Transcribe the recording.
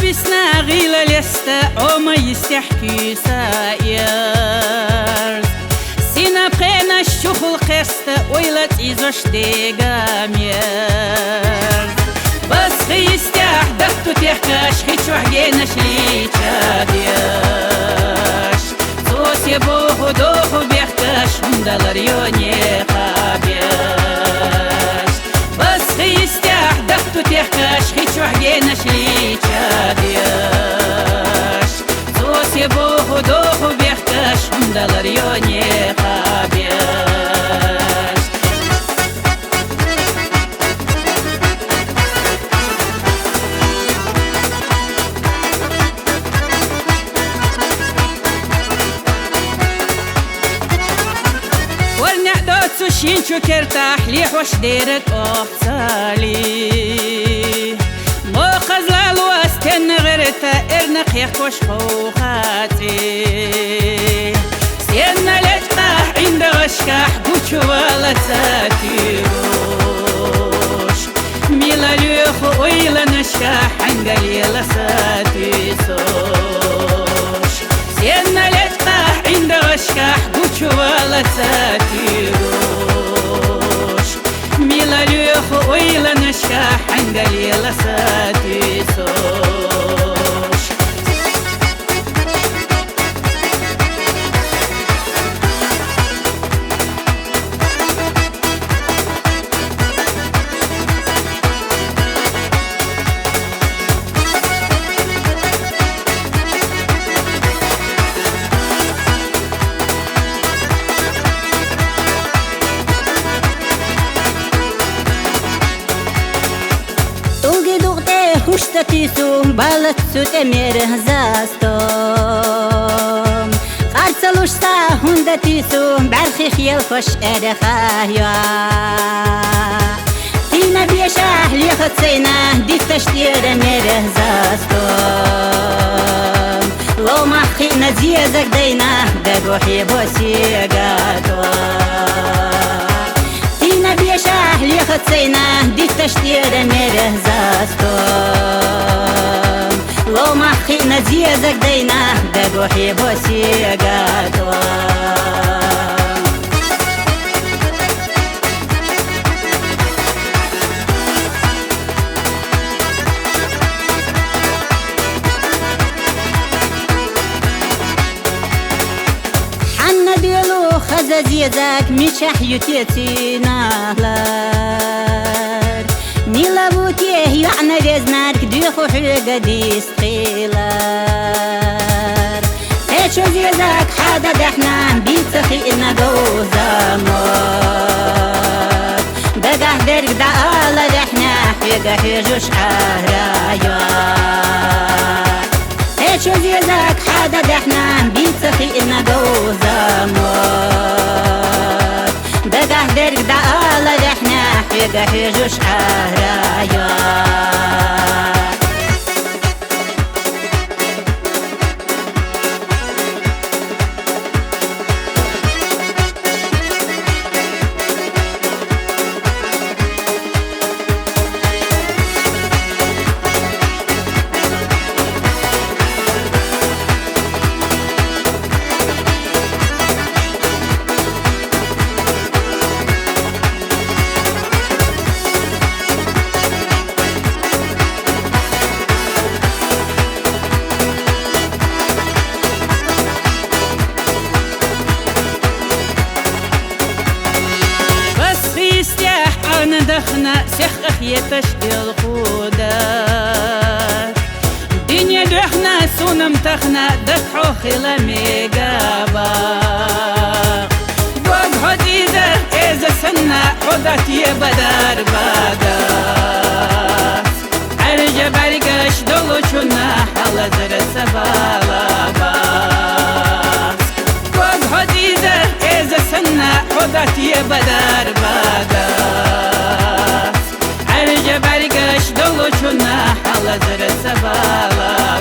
ويسنا غيلا لستا وما يستحكي ساير سينا بقينا الشغل قستا ويلا تيزوش ديقامير بس خيستاح دفتو تحكاش خيتش وحقيناش ليتشا دياش صوص يبوخو دوخو بيحكاش مدال ريوني خابياش بس خيستاح دفتو تحكاش خيتش وحقيناش ليتشا دياش صوص يبوخو دوخو بيحكاش مدال ريوني خابياش شينشو كرتاح ليح وش ديرك أختالي مو خزلال واستن غيرتا إرنق يخوش خوخاتي سينا لجقاح عند غشكاح قوشو ولا تاتيروش ميلا ليخو ويلا نشكاح عنقلي لساتي سوش سينا لجقاح عند غشكاح قوشو ولا تاتيروش ميلا ليخو ويلا نشكاح عنقلي لساتي سوش Kushtatisuum balatsu temir zastom Qarsalushta hundatisuum barxi khiyal khosh erkhaya Tina biyashah li khatsayna diftashtir mir zastom Lo mahqina ziyazak dayna daguhi bosigatwa Tina biyashah li khatsayna diftashtir mir zastom لو ما خينا زيزك دينا دقوحي بوسي قاتوا حنا ديلو خزا زيزك ميشح يتيتينا لار نيلا بوتيه يعني رزنار كديخو حرقة ديستخيلار هيتشو زيزاك حدا دحنا بيتخينا جوزامات دقاه درق دعالة دحنا حيقا حيجوش حرايات هيتشو زيزاك حدا دحنا بيتخينا جوزامات دقاه درق دعالة دحنا حيقا حيجوش حرايات دخنا سيخ أخيتش بالخودات دنيا دخنا سونم تخنا دكحو خلا ميقابا بوغ حديدة إذا سنة حدات يبدار باقات عرجة برقش دولو شنا حالا زر سبالا باقات بوغ حديدة إذا سنة حدات يبدار باقات عرجة برقش دولو شنا حالا زر سبالا